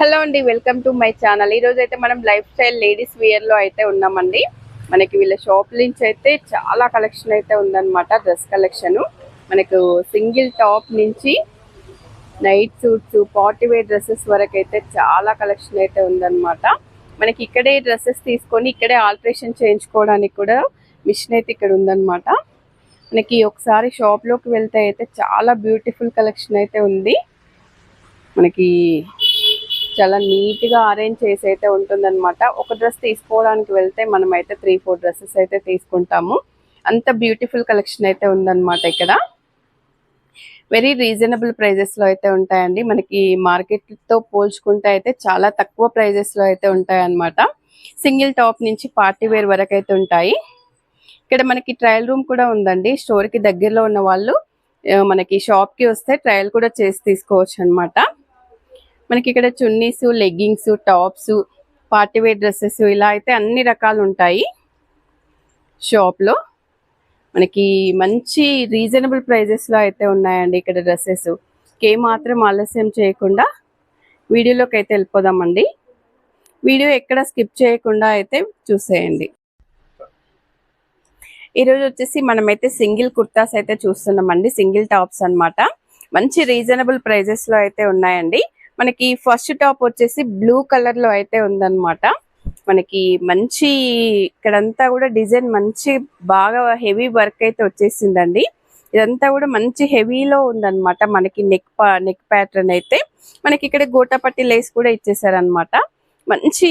Hello అండి, welcome to my channel. ఈ రోజు అయితే మనం లైఫ్ స్టైల్ లేడీస్ వేర్ లో అయితే ఉన్నామండి. మనకి వీళ్ళ షాప్ నుంచి అయితే చాలా కలెక్షన్ అయితే ఉందన్నమాట. డ్రెస్ కలెక్షన్ మనకు సింగిల్ టాప్ నుంచి night suits, party wear dresses వరకు అయితే చాలా కలెక్షన్ అయితే ఉందన్నమాట. మనకి ఇక్కడే డ్రెస్సెస్ తీసుకొని ఇక్కడే ఆల్టరేషన్ చేయించుకోవడానికి కూడా మిషన్ అయితే ఇక్కడ ఉందన్నమాట. మనకి ఒకసారి షాప్ లోకి వెళ్తే అయితే చాలా బ్యూటిఫుల్ కలెక్షన్ అయితే ఉంది. మనకి చాలా నీట్ గా అరేంజ్ చేసి అయితే ఉంటుందన్నమాట. ఒక డ్రెస్ తీసుకోవడానికి వెళ్తే మనం అయితే 3-4 డ్రెస్సెస్ అయితే తీసుకుంటాము. అంత బ్యూటిఫుల్ కలెక్షన్ అయితే ఉందన్నమాట. ఇక్కడ వెరీ రీజనబుల్ ప్రైజెస్ లో అయితే ఉంటాయండి. మనకి మార్కెట్ తో పోల్చుకుంటే అయితే చాలా తక్కువ ప్రైజెస్ లో అయితే ఉంటాయి అన్నమాట. సింగిల్ టాప్ నుంచి పార్టీ వేర్ వరకు అయితే ఉంటాయి. ఇక్కడ మనకి ట్రయల్ రూమ్ కూడా ఉందండి. స్టోర్ కి దగ్గరలో ఉన్న వాళ్ళు మనకి షాప్ కి వస్తే ట్రయల్ కూడా చేసి తీసుకోవచ్చు అన్నమాట. మనకి ఇక్కడ chunnis, leggings, tops, party wear dresses ఇలా అయితే అన్ని రకాలు ఉంటాయి షాప్ లో. మనకి మంచి రీజనబుల్ ప్రైజెస్ లో అయితే ఉన్నాయండి ఇక్కడ డ్రెస్సెస్. మాత్రం ఆలస్యం చేయకుండా వీడియోలోకి అయితే వెళ్ళిపోదామండి. వీడియో ఎక్కడ స్కిప్ చేయకుండా అయితే చూసేయండి. ఈరోజు వచ్చేసి మనమైతే సింగిల్ కుర్తాస్ అయితే చూస్తున్నామండి. సింగిల్ టాప్స్ అన్నమాట. మంచి రీజనబుల్ ప్రైజెస్ లో అయితే ఉన్నాయండి. మనకి ఫస్ట్ టాప్ వచ్చేసి బ్లూ కలర్ లో అయితే ఉందన్నమాట. మనకి మంచి ఇక్కడంతా కూడా డిజైన్ మంచి బాగా హెవీ వర్క్ అయితే వచ్చేసిందండి. ఇదంతా కూడా మంచి హెవీలో ఉందన్నమాట. మనకి నెక్ ప్యాటర్న్ అయితే మనకి ఇక్కడ గోటాపట్టి లేస్ కూడా ఇచ్చేసారనమాట. మంచి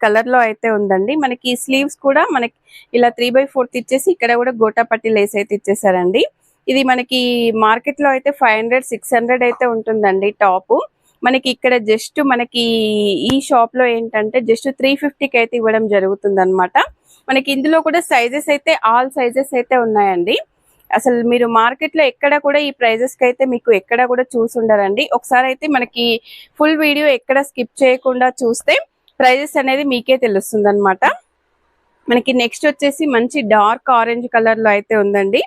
కలర్ లో అయితే ఉందండి. మనకి స్లీవ్స్ కూడా మనకి ఇలా 3/4 ఇచ్చేసి ఇక్కడ కూడా గోటాపట్టి లేస్ అయితే ఇచ్చేసారండి. ఇది మనకి మార్కెట్ లో అయితే 500-600 అయితే ఉంటుందండి టాప్. మనకి ఇక్కడ జస్ట్ మనకి ఈ షాప్ లో ఏంటంటే జస్ట్ 350కి అయితే ఇవ్వడం జరుగుతుంది అనమాట. మనకి ఇందులో కూడా సైజెస్ అయితే ఆల్ సైజెస్ అయితే ఉన్నాయండి. అసలు మీరు మార్కెట్ లో ఎక్కడ కూడా ఈ ప్రైజెస్ కి అయితే మీకు ఎక్కడ కూడా చూసి ఉండరండి. ఒకసారి అయితే మనకి ఫుల్ వీడియో ఎక్కడ స్కిప్ చేయకుండా చూస్తే ప్రైజెస్ అనేది మీకే తెలుస్తుంది అనమాట. మనకి నెక్స్ట్ వచ్చేసి మంచి డార్క్ ఆరెంజ్ కలర్ లో అయితే ఉందండి.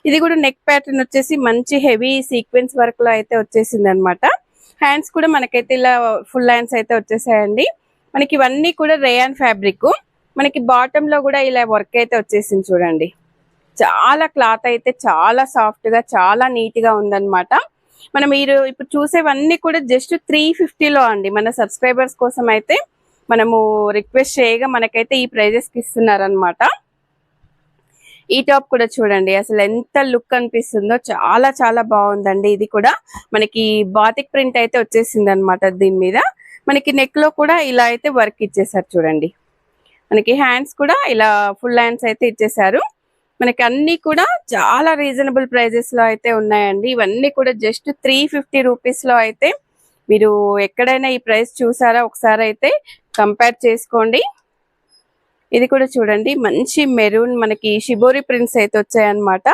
ఇది కూడా నెక్ ప్యాటర్న్ వచ్చేసి మంచి హెవీ సీక్వెన్స్ వర్క్ లో అయితే వచ్చేసింది అనమాట. హ్యాండ్స్ కూడా మనకైతే ఇలా ఫుల్ హ్యాండ్స్ అయితే వచ్చేసాయండి. మనకి ఇవన్నీ కూడా రేయాన్ ఫ్యాబ్రిక్. మనకి బాటమ్ లో కూడా ఇలా వర్క్ అయితే వచ్చేసింది చూడండి. చాలా క్లాత్ అయితే చాలా సాఫ్ట్ గా చాలా నీట్ గా ఉందన్నమాట. మనం మీరు ఇప్పుడు చూసేవన్నీ కూడా జస్ట్ 350లో అండి. మన సబ్స్క్రైబర్స్ కోసం అయితే మనము రిక్వెస్ట్ చేయగా మనకైతే ఈ ప్రైజెస్ కి ఇస్తున్నారనమాట. ఈ టాప్ కూడా చూడండి అసలు ఎంత లుక్ అనిపిస్తుందో, చాలా చాలా బాగుందండి. ఇది కూడా మనకి బాతిక్ ప్రింట్ అయితే వచ్చేసింది అనమాట. దీని మీద మనకి నెక్ లో కూడా ఇలా అయితే వర్క్ ఇచ్చేసారు చూడండి. మనకి హ్యాండ్స్ కూడా ఇలా ఫుల్ హ్యాండ్స్ అయితే ఇచ్చేసారు. మనకి అన్ని కూడా చాలా రీజనబుల్ ప్రైజెస్ లో అయితే ఉన్నాయండి. ఇవన్నీ కూడా జస్ట్ 350 రూపీస్ లో అయితే మీరు ఎక్కడైనా ఈ ప్రైస్ చూసారా ఒకసారి అయితే కంపేర్ చేసుకోండి. ఇది కూడా చూడండి మంచి మెరూన్ మనకి షిబోరి ప్రింట్స్ అయితే వచ్చాయన్నమాట.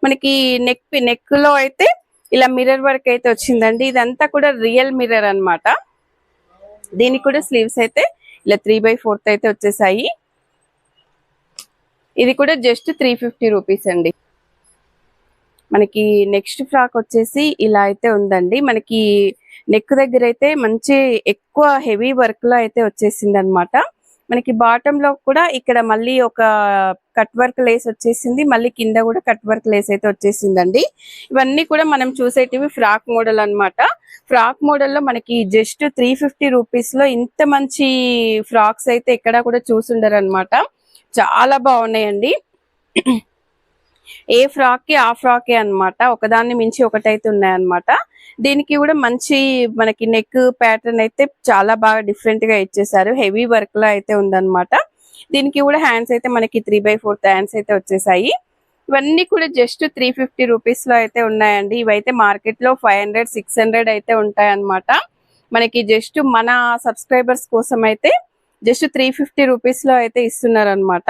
మనకి నెక్ లో అయితే ఇలా మిర్రర్ వర్క్ అయితే వచ్చిందండి. ఇదంతా కూడా రియల్ మిర్రర్ అన్నమాట. దీనికి కూడా స్లీవ్స్ అయితే ఇలా 3/4 అయితే వచ్చేసాయి. ఇది కూడా జస్ట్ 350 రూపీస్ అండి. మనకి నెక్స్ట్ ఫ్రాక్ వచ్చేసి ఇలా అయితే ఉందండి. మనకి నెక్ దగ్గర అయితే మంచి ఎక్కువ హెవీ వర్క్ లో అయితే వచ్చేసింది అనమాట. మనకి బాటమ్ లో కూడా ఇక్కడ మళ్ళీ ఒక కట్ వర్క్ లేస్ వచ్చేసింది. మళ్ళీ కింద కూడా కట్ వర్క్ లేస్ అయితే వచ్చేసిందండి. ఇవన్నీ కూడా మనం చూసేటివి ఫ్రాక్ మోడల్ అన్నమాట. ఫ్రాక్ మోడల్ లో మనకి జస్ట్ 350 రూపీస్ లో ఇంత మంచి ఫ్రాక్స్ అయితే ఎక్కడ కూడా చూసుండరు అనమాట. చాలా బాగున్నాయండి. ఏ ఫ్రాక్ కి ఆ ఫ్రాకే అన్నమాట. ఒకదాన్ని మించి ఒకటైతే ఉన్నాయన్నమాట. దీనికి కూడా మంచి మనకి నెక్ ప్యాటర్న్ అయితే చాలా బాగా డిఫరెంట్ గా ఇచ్చేసారు. హెవీ వర్క్ లో అయితే ఉందన్నమాట. దీనికి కూడా హ్యాండ్స్ అయితే మనకి 3/4 హ్యాండ్స్ అయితే వచ్చేసాయి. ఇవన్నీ కూడా జస్ట్ 350 రూపీస్ లో అయితే ఉన్నాయండి. ఇవైతే మార్కెట్ లో 500-600 అయితే ఉంటాయన్నమాట. మనకి జస్ట్ మన సబ్స్క్రైబర్స్ కోసం అయితే జస్ట్ 350 రూపీస్ లో అయితే ఇస్తున్నారు అనమాట.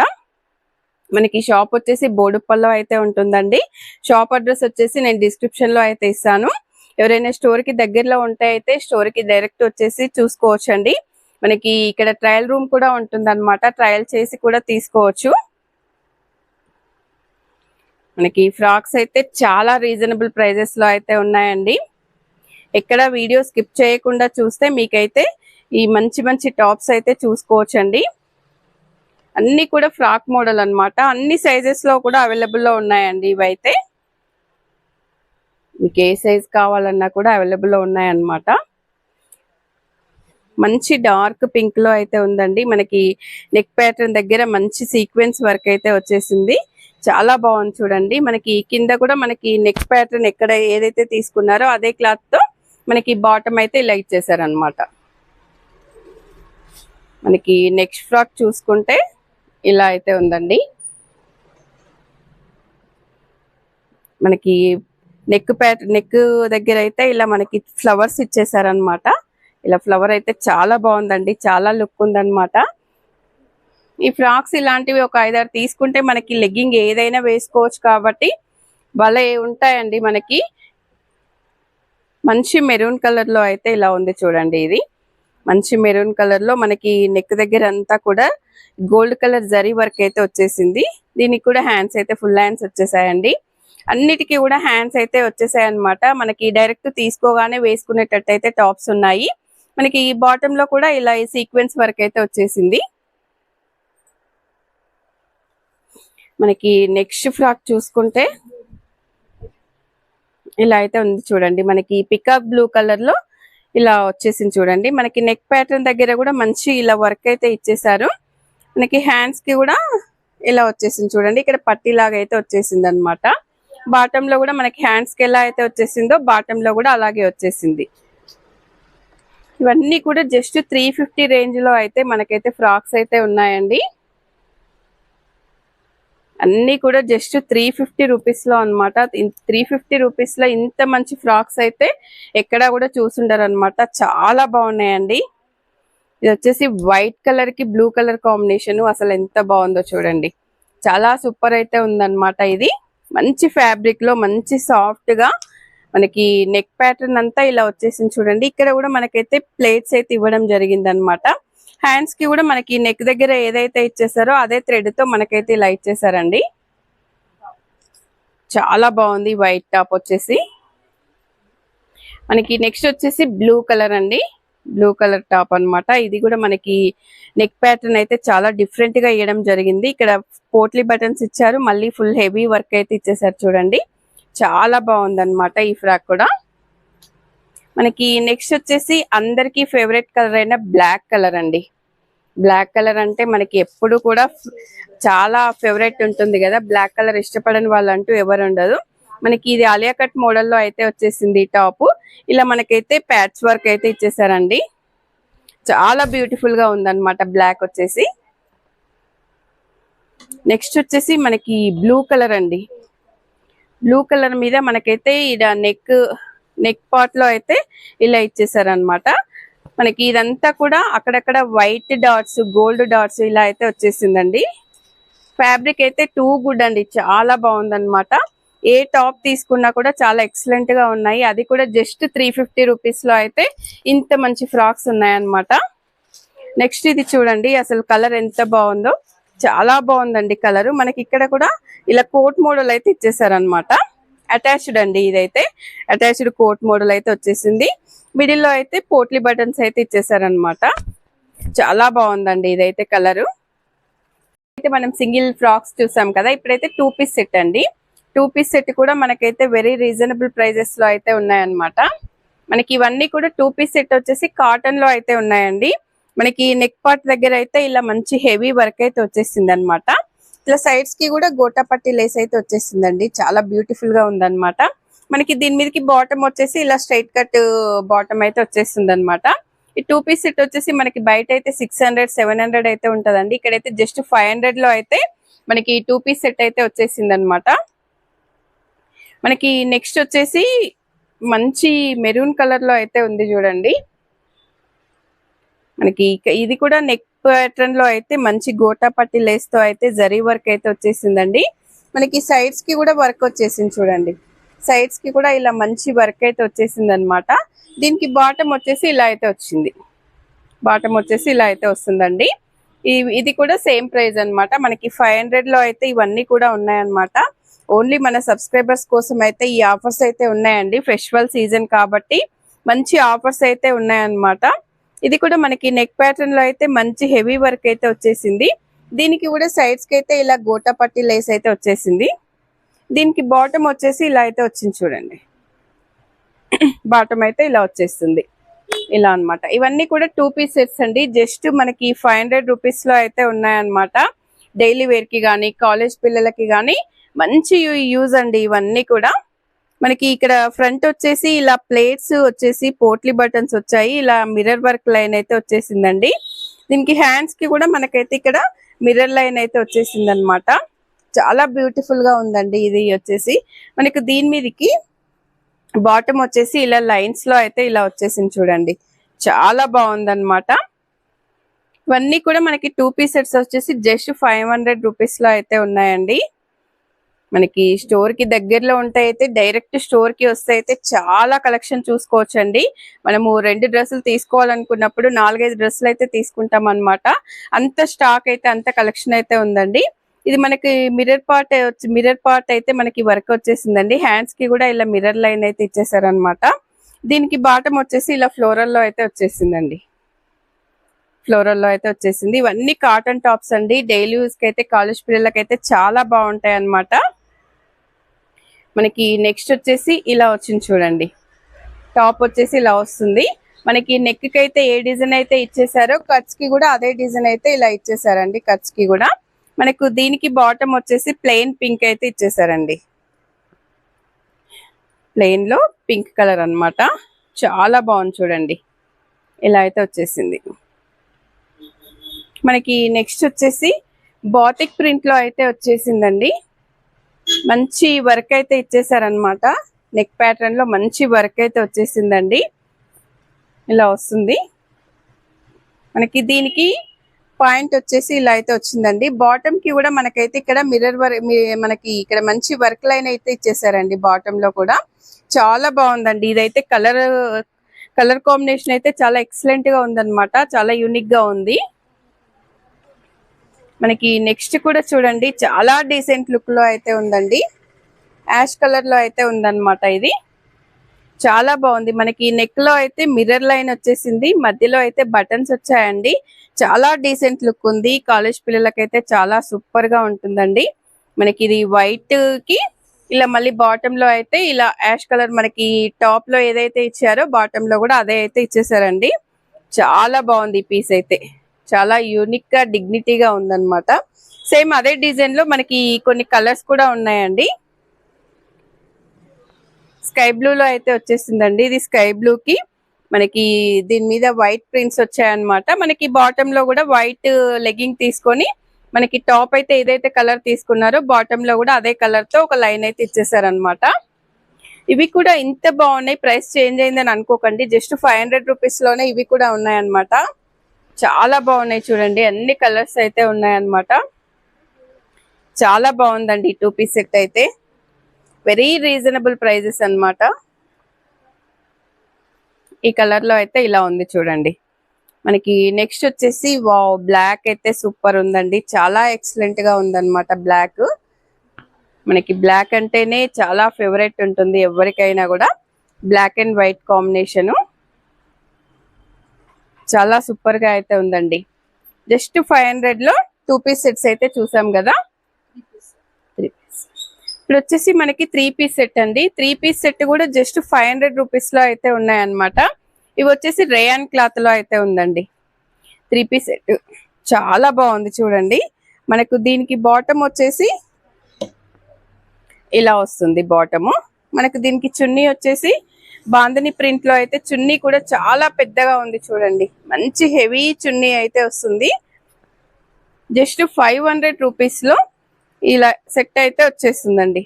మనకి షాప్ వచ్చేసి బోడుప్పల్లో అయితే ఉంటుందండి. షాప్ అడ్రస్ వచ్చేసి నేను డిస్క్రిప్షన్ లో అయితే ఇస్తాను. ఎవరైనా స్టోర్ కి దగ్గరలో ఉంటే అయితే స్టోర్ కి డైరెక్ట్ వచ్చేసి చూసుకోవచ్చండి. మనకి ఇక్కడ ట్రయల్ రూమ్ కూడా ఉంటుంది అనమాట. ట్రయల్ చేసి కూడా తీసుకోవచ్చు. మనకి ఫ్రాక్స్ అయితే చాలా రీజనబుల్ ప్రైజెస్ లో అయితే ఉన్నాయండి. ఎక్కడ వీడియో స్కిప్ చేయకుండా చూస్తే మీకైతే ఈ మంచి మంచి టాప్స్ అయితే చూసుకోవచ్చండి. అన్ని కూడా ఫ్రాక్ మోడల్ అన్నమాట. అన్ని సైజెస్ లో కూడా అవైలబుల్ లో ఉన్నాయండి. ఇవైతే మీకు ఏ సైజ్ కావాలన్నా కూడా అవైలబుల్ లో ఉన్నాయన్నమాట. మంచి డార్క్ పింక్ లో అయితే ఉందండి. మనకి నెక్ ప్యాటర్న్ దగ్గర మంచి సీక్వెన్స్ వర్క్ అయితే వచ్చేసింది. చాలా బాగుంది చూడండి. మనకి కింద కూడా మనకి నెక్ ప్యాటర్న్ ఎక్కడ ఏదైతే తీసుకున్నారో అదే క్లాత్ తో మనకి బాటమ్ అయితే ఇలా ఇచ్చేసారనమాట. మనకి నెక్స్ట్ ఫ్రాక్ చూసుకుంటే ఇలా అయితే ఉందండి. మనకి నెక్ దగ్గర అయితే ఇలా మనకి ఫ్లవర్స్ ఇచ్చేసారనమాట. ఇలా ఫ్లవర్ అయితే చాలా బాగుందండి. చాలా లుక్ ఉందన్నమాట. ఈ ఫ్రాక్స్ ఇలాంటివి ఒక 5-6 తీసుకుంటే మనకి లెగ్గింగ్ ఏదైనా వేసుకోవచ్చు కాబట్టి భలే ఉంటాయండి. మనకి మంచి మెరూన్ కలర్ లో అయితే ఇలా ఉంది చూడండి. ఇది మంచి మెరూన్ కలర్ లో మనకి నెక్ దగ్గర అంతా కూడా గోల్డ్ కలర్ జరీ వర్క్ అయితే వచ్చేసింది. దీనికి కూడా హ్యాండ్స్ అయితే ఫుల్ హ్యాండ్స్ వచ్చేసాయండి. అన్నిటికీ కూడా హ్యాండ్స్ అయితే వచ్చేసాయి అనమాట. మనకి డైరెక్ట్ తీసుకోగానే వేసుకునేటట్టు అయితే టాప్స్ ఉన్నాయి. మనకి ఈ బాటమ్ లో కూడా ఇలా ఈ సీక్వెన్స్ వర్క్ అయితే వచ్చేసింది. మనకి నెక్స్ట్ ఫ్రాక్ చూసుకుంటే ఇలా అయితే ఉంది చూడండి. మనకి పికాక్ బ్లూ కలర్ లో ఇలా వచ్చేసింది చూడండి. మనకి నెక్ ప్యాటర్న్ దగ్గర కూడా మంచి ఇలా వర్క్ అయితే ఇచ్చేసారు. మనకి హ్యాండ్స్ కి కూడా ఇలా వచ్చేసింది చూడండి. ఇక్కడ పట్టీ లాగా అయితే వచ్చేసింది అనమాట. బాటమ్ లో కూడా మనకి హ్యాండ్స్ కి ఎలా అయితే వచ్చేసిందో బాటమ్ లో కూడా అలాగే వచ్చేసింది. ఇవన్నీ కూడా జస్ట్ 350 రేంజ్ లో అయితే మనకైతే ఫ్రాక్స్ అయితే ఉన్నాయండి. అన్ని కూడా జస్ట్ 350 రూపీస్ లో అనమాట. 350 రూపీస్ లో ఇంత మంచి ఫ్రాక్స్ అయితే ఎక్కడా కూడా చూసుండరు అనమాట. చాలా బాగున్నాయండి. ఇది వచ్చేసి వైట్ కలర్ కి బ్లూ కలర్ కాంబినేషన్ అసలు ఎంత బాగుందో చూడండి. చాలా సూపర్ అయితే ఉందన్నమాట. ఇది మంచి ఫ్యాబ్రిక్ లో మంచి సాఫ్ట్ గా మనకి నెక్ ప్యాటర్న్ అంతా ఇలా వచ్చేసింది చూడండి. ఇక్కడ కూడా మనకైతే ప్లేట్స్ అయితే ఇవ్వడం జరిగింది అనమాట. హ్యాండ్స్ కి కూడా మనకి నెక్ దగ్గర ఏదైతే ఇచ్చేసారో అదే థ్రెడ్ తో మనకైతే ఇలా ఇచ్చేసారండి. చాలా బాగుంది. వైట్ టాప్ వచ్చేసి మనకి నెక్స్ట్ వచ్చేసి బ్లూ కలర్ అండి. బ్లూ కలర్ టాప్ అన్నమాట. ఇది కూడా మనకి నెక్ ప్యాటర్న్ అయితే చాలా డిఫరెంట్ గా ఇవ్వడం జరిగింది. ఇక్కడ పోట్లీ బటన్స్ ఇచ్చారు. మళ్ళీ ఫుల్ హెవీ వర్క్ అయితే ఇచ్చేసారు చూడండి. చాలా బాగుంది అనమాట ఈ ఫ్రాక్ కూడా. మనకి నెక్స్ట్ వచ్చేసి అందరికి ఫేవరెట్ కలర్ అయిన బ్లాక్ కలర్ అండి. బ్లాక్ కలర్ అంటే మనకి ఎప్పుడు కూడా చాలా ఫేవరెట్ ఉంటుంది కదా. బ్లాక్ కలర్ ఇష్టపడని వాళ్ళంటూ ఎవరు ఉండదు. మనకి ఇది ఆలియా కట్ మోడల్లో అయితే వచ్చేసింది టాప్. ఇలా మనకైతే ప్యాచ్ వర్క్ అయితే ఇచ్చేసారండి. చాలా బ్యూటిఫుల్ గా ఉందన్నమాట బ్లాక్ వచ్చేసి. నెక్స్ట్ వచ్చేసి మనకి బ్లూ కలర్ అండి. బ్లూ కలర్ మీద మనకైతే ఇలా నెక్ పార్ట్ లో అయితే ఇలా ఇచ్చేసారనమాట. మనకి ఇదంతా కూడా అక్కడక్కడ వైట్ డాట్స్ గోల్డ్ డాట్స్ ఇలా అయితే వచ్చేసిందండి. ఫ్యాబ్రిక్ అయితే టూ గుడ్ అండి. చాలా బాగుందన్నమాట. ఏ టాప్ తీసుకున్నా కూడా చాలా ఎక్సలెంట్ గా ఉన్నాయి. అది కూడా జస్ట్ 350 రూపీస్ లో అయితే ఇంత మంచి ఫ్రాక్స్ ఉన్నాయన్నమాట. నెక్స్ట్ ఇది చూడండి. అసలు కలర్ ఎంత బాగుందో. చాలా బాగుందండి కలర్. మనకి ఇక్కడ కూడా ఇలా కోట్ మోడల్ అయితే ఇచ్చేసారనమాట. అటాచ్డ్ అండి. ఇదైతే అటాచ్డ్ కోట్ మోడల్ అయితే వచ్చేసింది. మిడిల్ లో అయితే పోట్లీ బటన్స్ అయితే ఇచ్చేసారనమాట. చాలా బాగుందండి ఇదైతే కలరు. అయితే మనం సింగిల్ ఫ్రాక్స్ చూసాం కదా. ఇప్పుడైతే 2 పీస్ సెట్ అండి. 2 పీస్ సెట్ కూడా మనకైతే వెరీ రీజనబుల్ ప్రైజెస్ లో అయితే ఉన్నాయన్నమాట. మనకి ఇవన్నీ కూడా 2 పీస్ సెట్ వచ్చేసి కాటన్ లో అయితే ఉన్నాయండి. మనకి నెక్ పార్ట్ దగ్గర అయితే ఇలా మంచి హెవీ వర్క్ అయితే వచ్చేసింది అనమాట. ఇట్లా సైడ్స్ కి కూడా గోటాపట్టి లేస్ అయితే వచ్చేసిందండి. చాలా బ్యూటిఫుల్ గా ఉందన్నమాట. మనకి దీని మీదకి బాటమ్ వచ్చేసి ఇలా స్ట్రైట్ కట్ బాటమ్ అయితే వచ్చేస్తుంది అనమాట. ఈ 2 పీస్ సెట్ వచ్చేసి మనకి బయట అయితే 600-700 అయితే ఉంటదండి. ఇక్కడైతే జస్ట్ 500 లో అయితే మనకి 2 పీస్ సెట్ అయితే వచ్చేసింది అనమాట. మనకి నెక్స్ట్ వచ్చేసి మంచి మెరూన్ కలర్ లో అయితే ఉంది చూడండి. మనకి ఇది కూడా నెక్ ప్యాటర్న్ లో అయితే మంచి గోటాపట్టి లేస్ తో అయితే జరీ వర్క్ అయితే వచ్చేసిందండి. మనకి సైడ్స్ కి కూడా వర్క్ వచ్చేసింది చూడండి. సైడ్స్ కి కూడా ఇలా మంచి వర్క్ అయితే వచ్చేసింది అనమాట. దీనికి బాటమ్ వచ్చేసి ఇలా అయితే వచ్చింది. బాటమ్ వచ్చేసి ఇలా అయితే వస్తుందండి. ఇది కూడా సేమ్ ప్రైస్ అన్నమాట. మనకి 500 లో అయితే ఇవన్నీ కూడా ఉన్నాయన్నమాట. ఓన్లీ మన సబ్స్క్రైబర్స్ కోసం అయితే ఈ ఆఫర్స్ అయితే ఉన్నాయండి. ఫెస్టివల్ సీజన్ కాబట్టి మంచి ఆఫర్స్ అయితే ఉన్నాయన్నమాట. ఇది కూడా మనకి నెక్ ప్యాటర్న్ లో అయితే మంచి హెవీ వర్క్ అయితే వచ్చేసింది. దీనికి కూడా సైడ్స్ కి అయితే ఇలా గోటా పట్టి లేస్ అయితే వచ్చేసింది. దీనికి బాటమ్ వచ్చేసి ఇలా అయితే వచ్చింది చూడండి. బాటమ్ అయితే ఇలా వచ్చేస్తుంది, ఇలా అన్నమాట. ఇవన్నీ కూడా 2 పీస్ సెట్స్ అండి. జస్ట్ మనకి 500 రూపీస్ లో అయితే ఉన్నాయన్నమాట. డైలీ వేర్ కి కానీ కాలేజ్ పిల్లలకి కానీ మంచి యూజ్ అండి ఇవన్నీ కూడా. మనకి ఇక్కడ ఫ్రంట్ వచ్చేసి ఇలా ప్లేట్స్ వచ్చేసి పోట్లీ బటన్స్ వచ్చాయి. ఇలా మిర్రర్ వర్క్ లైన్ అయితే వచ్చేసిందండి. దీనికి హ్యాండ్స్ కి కూడా మనకైతే ఇక్కడ మిర్రర్ లైన్ అయితే వచ్చేసింది అనమాట. చాలా బ్యూటిఫుల్ గా ఉందండి ఇది వచ్చేసి. మనకి దీని మీదకి బాటమ్ వచ్చేసి ఇలా లైన్స్ లో అయితే ఇలా వచ్చేసింది చూడండి. చాలా బాగుందన్నమాట. ఇవన్నీ కూడా మనకి 2 పీస్ సెట్స్ వచ్చేసి జస్ట్ 500 రూపీస్ లో అయితే ఉన్నాయండి. మనకి స్టోర్ కి దగ్గరలో ఉంటాయి అయితే డైరెక్ట్ స్టోర్ కి వస్తే అయితే చాలా కలెక్షన్ చూసుకోవచ్చు అండి. మనము 2 డ్రెస్సులు తీసుకోవాలనుకున్నప్పుడు 4-5 డ్రెస్సులు అయితే తీసుకుంటాం అనమాట. అంత స్టాక్ అయితే అంత కలెక్షన్ అయితే ఉందండి. ఇది మనకి మిర్రర్ పార్ట్ అయితే మనకి వర్క్ వచ్చేసిందండి. హ్యాండ్స్ కి కూడా ఇలా మిర్రర్ లైన్ అయితే ఇచ్చేసారనమాట. దీనికి బాటమ్ వచ్చేసి ఇలా ఫ్లోరల్ లో అయితే వచ్చేసిందండి. ఫ్లోరల్ లో అయితే వచ్చేసింది. ఇవన్నీ కాటన్ టాప్స్ అండి. డైలీ యూస్ కి అయితే కాలేజ్ పిల్లలకైతే చాలా బాగుంటాయి అన్నమాట. మనకి నెక్స్ట్ వచ్చేసి ఇలా వచ్చింది చూడండి. టాప్ వచ్చేసి ఇలా వస్తుంది. మనకి నెక్ కి అయితే ఏ డిజైన్ అయితే ఇచ్చేసారో కట్స్ కి కూడా అదే డిజైన్ అయితే ఇలా ఇచ్చేసారండి. కట్స్ కి కూడా మనకు దీనికి బాటమ్ వచ్చేసి ప్లెయిన్ పింక్ అయితే ఇచ్చేసారండి. ప్లెయిన్ లో పింక్ కలర్ అన్నమాట. చాలా బాగుంది చూడండి. ఇలా అయితే వచ్చేసింది. మనకి నెక్స్ట్ వచ్చేసి బాతిక్ ప్రింట్ లో అయితే వచ్చేసిందండి. మంచి వర్క్ అయితే ఇచ్చేసారనమాట. నెక్ ప్యాటర్న్ లో మంచి వర్క్ అయితే వచ్చేసిందండి. ఇలా వస్తుంది. మనకి దీనికి పాయింట్ వచ్చేసి ఇలా అయితే వచ్చిందండి. బాటమ్ కి కూడా మనకైతే ఇక్కడ మిర్రర్ వర్క్, మనకి ఇక్కడ మంచి వర్క్ లైన్ అయితే ఇచ్చేసారండి. బాటమ్ లో కూడా చాలా బాగుందండి. ఇదైతే కలర్ కాంబినేషన్ అయితే చాలా ఎక్సలెంట్ గా ఉందన్నమాట. చాలా యూనిక్ గా ఉంది. మనకి నెక్స్ట్ కూడా చూడండి, చాలా డీసెంట్ లుక్ లో అయితే ఉందండి. యాష్ కలర్ లో అయితే ఉందన్నమాట. ఇది చాలా బాగుంది. మనకి నెక్ లో అయితే మిర్రర్ లైన్ వచ్చేసింది. మధ్యలో అయితే బటన్స్ వచ్చాయండి. చాలా డీసెంట్ లుక్ ఉంది. కాలేజ్ పిల్లలకైతే చాలా సూపర్ గా ఉంటుందండి. మనకి ఇది వైట్ కి ఇలా మళ్ళీ బాటమ్ లో అయితే ఇలా యాష్ కలర్, మనకి టాప్ లో ఏదైతే ఇచ్చారో బాటమ్ లో కూడా అదే అయితే ఇచ్చేసారండి. చాలా బాగుంది ఈ పీస్ అయితే. చాలా యూనిక్ గా డిగ్నిటీగా ఉందన్నమాట. సేమ్ అదే డిజైన్ లో మనకి కొన్ని కలర్స్ కూడా ఉన్నాయండి. స్కై బ్లూ లో అయితే వచ్చేసిందండి. ఇది స్కై బ్లూ కి మనకి దీని మీద వైట్ ప్రింట్స్ వచ్చాయన్నమాట. మనకి బాటమ్ లో కూడా వైట్ లెగ్గింగ్ తీసుకొని మనకి టాప్ అయితే ఏదైతే కలర్ తీసుకున్నారో బాటమ్ లో కూడా అదే కలర్ తో ఒక లైన్ అయితే ఇచ్చేసారనమాట. ఇవి కూడా ఇంత బాగున్నాయి. ప్రైస్ చేంజ్ అయిందని అనుకోకండి. జస్ట్ 500 రూపీస్ లోనే ఇవి కూడా ఉన్నాయన్నమాట. చాలా బాగున్నాయి చూడండి. అన్ని కలర్స్ అయితే ఉన్నాయన్నమాట. చాలా బాగుందండి 2 పీస్ సెట్ అయితే. వెరీ రీజనబుల్ ప్రైజెస్ అన్నమాట. ఈ కలర్ లో అయితే ఇలా ఉంది చూడండి. మనకి నెక్స్ట్ వచ్చేసి వావ్, బ్లాక్ అయితే సూపర్ ఉందండి. చాలా ఎక్సలెంట్ గా ఉందన్నమాట. బ్లాక్, మనకి బ్లాక్ అంటేనే చాలా ఫేవరెట్ ఉంటుంది ఎవరికైనా కూడా. బ్లాక్ అండ్ వైట్ కాంబినేషన్ చాలా సూపర్ గా అయితే ఉందండి. జస్ట్ 500 లో 2 పీస్ సెట్స్ అయితే చూసాం కదా. 3 పీస్ ఇప్పుడు వచ్చేసి మనకి 3 పీస్ సెట్ అండి. 3 పీస్ సెట్ కూడా జస్ట్ 500 రూపీస్ లో అయితే ఉన్నాయన్నమాట. ఇవి వచ్చేసి రేయాన్ క్లాత్ లో అయితే ఉందండి. 3 పీస్ సెట్ చాలా బాగుంది చూడండి. మనకు దీనికి బాటమ్ వచ్చేసి ఇలా వస్తుంది. బాటము మనకు దీనికి చున్నీ వచ్చేసి బాందని ప్రింట్ లో అయితే చున్నీ కూడా చాలా పెద్దగా ఉంది చూడండి. మంచి హెవీ చున్నీ అయితే వస్తుంది. జస్ట్ 500 రూపీస్ లో ఇలా సెట్ అయితే వచ్చేస్తుందండి.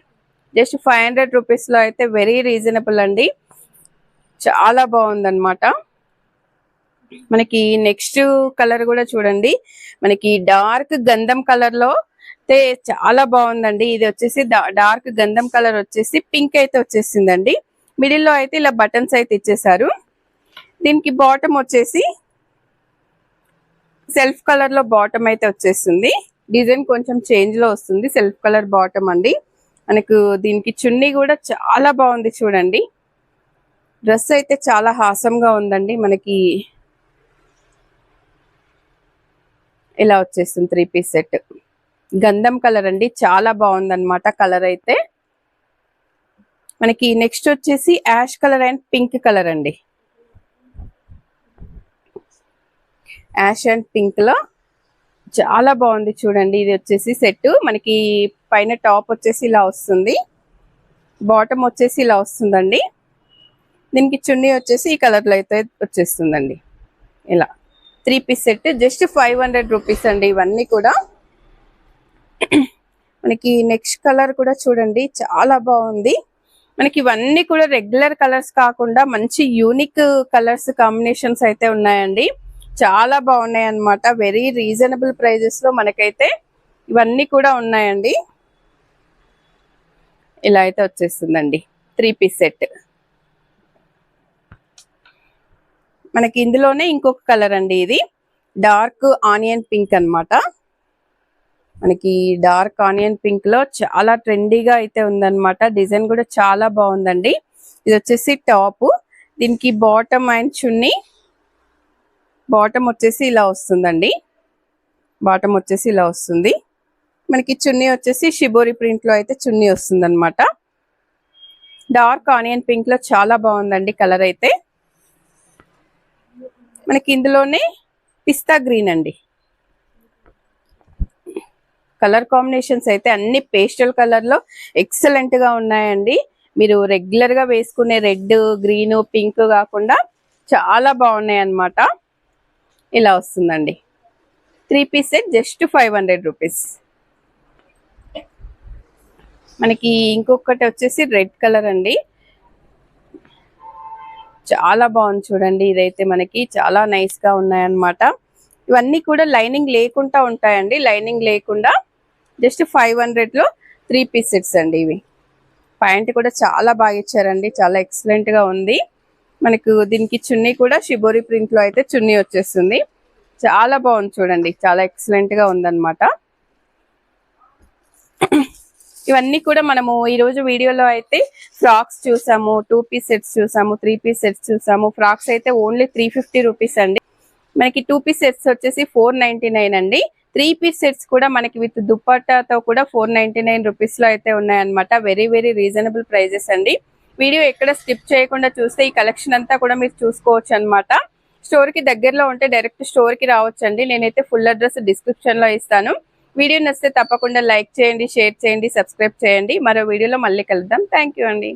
జస్ట్ 500 రూపీస్ లో అయితే వెరీ రీజనబుల్ అండి. చాలా బాగుందన్నమాట. మనకి నెక్స్ట్ కలర్ కూడా చూడండి. మనకి డార్క్ గంధం కలర్ లో అయితే చాలా బాగుందండి. ఇది వచ్చేసి డార్క్ గంధం కలర్ వచ్చేసి పింక్ అయితే వచ్చేసిందండి. మిడిల్ లో అయితే ఇలా బటన్స్ అయితే ఇచ్చేసారు. దీనికి బాటమ్ వచ్చేసి సెల్ఫ్ కలర్ లో బాటమ్ అయితే వచ్చేస్తుంది. డిజైన్ కొంచెం చేంజ్ లో వస్తుంది. సెల్ఫ్ కలర్ బాటమ్ అండి. మనకు దీనికి చున్నీ కూడా చాలా బాగుంది చూడండి. డ్రెస్ అయితే చాలా హాసంగా ఉందండి. మనకి ఇలా వచ్చేస్తుంది 3 పీస్ సెట్. గంధం కలర్ అండి, చాలా బాగుందన్నమాట కలర్ అయితే. మనకి నెక్స్ట్ వచ్చేసి ash colour and pink colour అండి. యాష్ అండ్ పింక్ లో చాలా బాగుంది చూడండి. ఇది వచ్చేసి సెట్ మనకి పైన టాప్ వచ్చేసి ఇలా వస్తుంది, బాటమ్ వచ్చేసి ఇలా వస్తుందండి. దీనికి చున్నీ వచ్చేసి ఈ కలర్ లో అయితే వచ్చేస్తుందండి. ఇలా 3 పీస్ సెట్ జస్ట్ 500 రూపీస్ అండి ఇవన్నీ కూడా. మనకి నెక్స్ట్ కలర్ కూడా చూడండి చాలా బాగుంది. మనకి ఇవన్నీ కూడా రెగ్యులర్ కలర్స్ కాకుండా మంచి యూనిక్ కలర్స్ కాంబినేషన్స్ అయితే ఉన్నాయండి. చాలా బాగున్నాయి అన్నమాట. వెరీ రీజనబుల్ ప్రైజెస్ లో మనకైతే ఇవన్నీ కూడా ఉన్నాయండి. ఇలా అయితే వచ్చేస్తుందండి 3 పీస్ సెట్. మనకి ఇందులోనే ఇంకొక కలర్ అండి, ఇది డార్క్ ఆనియన్ పింక్ అన్నమాట. మనకి డార్క్ ఆనియన్ పింక్ లో చాలా ట్రెండీగా అయితే ఉందన్నమాట. డిజైన్ కూడా చాలా బాగుందండి. ఇది వచ్చేసి టాప్, దీనికి బాటమ్ అండ్ చున్నీ. బాటమ్ వచ్చేసి ఇలా వస్తుందండి, బాటమ్ వచ్చేసి ఇలా వస్తుంది. మనకి చున్నీ వచ్చేసి షిబోరి ప్రింట్ లో అయితే చున్నీ వస్తుంది అనమాట. డార్క్ ఆనియన్ పింక్ లో చాలా బాగుందండి కలర్ అయితే. మనకి ఇందులోనే పిస్తా గ్రీన్ అండి. కలర్ కాంబినేషన్స్ అయితే అన్ని పేస్టల్ కలర్ లో ఎక్సలెంట్ గా ఉన్నాయండి. మీరు రెగ్యులర్ గా వేసుకునే రెడ్, గ్రీన్, పింక్ కాకుండా చాలా బాగున్నాయి అన్నమాట. ఇలా వస్తుందండి 3 పీస్ సెట్ జస్ట్ 500 రూపీస్. మనకి ఇంకొకటి వచ్చేసి రెడ్ కలర్ అండి, చాలా బాగుంది చూడండి. ఇదైతే మనకి చాలా నైస్ గా ఉన్నాయన్నమాట. ఇవన్నీ కూడా లైనింగ్ లేకుండా ఉంటాయండి, లైనింగ్ లేకుండా జస్ట్ 500 లో 3 పీస్ సెట్స్ అండి ఇవి. ప్యాంట్ కూడా చాలా బాగా ఇచ్చారండి, చాలా ఎక్సలెంట్ గా ఉంది. మనకు దీనికి చున్నీ కూడా షిబోరి ప్రింట్ లో అయితే చున్నీ వచ్చేస్తుంది. చాలా బాగుంది చూడండి, చాలా ఎక్సలెంట్ గా ఉందన్నమాట. ఇవన్నీ కూడా మనము ఈ రోజు వీడియోలో అయితే ఫ్రాక్స్ చూసాము, 2 పీస్ సెట్స్ చూసాము, 3 పీస్ సెట్స్ చూసాము. ఫ్రాక్స్ అయితే ఓన్లీ 350 రూపీస్ అండి. మనకి 2 పీస్ సెట్స్ వచ్చేసి 499 అండి. 3 పీస్ సెట్స్ కూడా మనకి విత్ దుపట్టాతో కూడా 499 రూపీస్ లో అయితే ఉన్నాయన్నమాట. వెరీ వెరీ రీజనబుల్ ప్రైజెస్ అండి. వీడియో ఎక్కడ స్కిప్ చేయకుండా చూస్తే ఈ కలెక్షన్ అంతా కూడా మీరు చూసుకోవచ్చు అనమాట. స్టోర్ కి దగ్గరలో ఉంటే డైరెక్ట్ స్టోర్ కి రావచ్చండి. నేనైతే ఫుల్ అడ్రస్ డిస్క్రిప్షన్ లో ఇస్తాను. వీడియో నచ్చితే తప్పకుండా లైక్ చేయండి, షేర్ చేయండి, సబ్స్క్రైబ్ చేయండి. మరో వీడియోలో మళ్ళీ కలుద్దాం. థ్యాంక్ యూ అండి.